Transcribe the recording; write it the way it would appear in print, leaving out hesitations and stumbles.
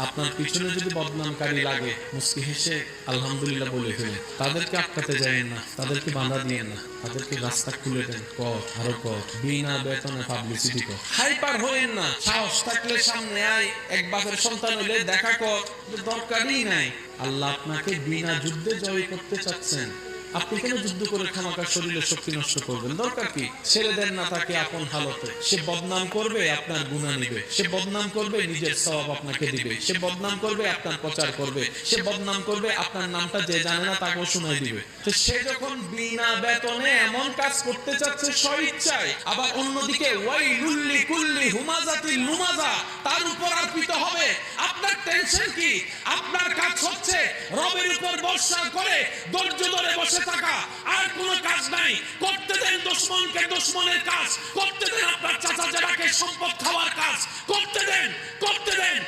আপনার পিছনে যদি বদনামকারী লাগে মুস্কি হেসে আলহামদুলিল্লাহ বলে ফেলেন। তাদেরকে আটকাতে যাবেন না, তাদেরকে বাধা দিয়েন না, তাদেরকে রাস্তা খুলে দেন। কর, আরো কর, বিনা বেতনে পাবলিসিটি কর। হাইপার হয়েন না, সাহস থাকলে সামনে আয়, এক বাপের সন্তান হলে দেখা কর, দরকারই নাই। আল্লাহ আপনাকে বিনা যুদ্ধে জয় করতে চাচ্ছেন। আপনি কেন যুদ্ধ করে খামাকা শরীরে শক্তি নষ্ট করবেন? দরকার কি? ছেড়ে দেন না তাকে আপন হালতে। সে বদনাম করবে, আপনার গুনাহ নিবে। সে বদনাম করবে, নিজের সওয়াব আপনাকে দিবে। সে বদনাম করবে, আপনার প্রচার করবে। সে বদনাম করবে, আপনার নামটা যে জানে না তাকেও শোনায় দিবে। তো সে যখন বিনা বেতনে এমন কাজ করতে চাচ্ছে স্বইচ্ছায়, আবার অন্যদিকে ওয়াইলুল লিকুল্লি হুমাযাতিল লুমাযা, তার উপর অর্পিত হবে। আপনার টেনশন কি? আপনার কাজ হচ্ছে রবের উপর ভরসা করে ধৈর্য ধরে বসে থাকা, আর কোনো কাজ নাই। করতে দেন দুশমনকে দুশমনের কাজ, করতে দেন আপনার চাচা যারাকে সম্পদ খাওয়ার কাজ, করতে দেন, করতে দেন।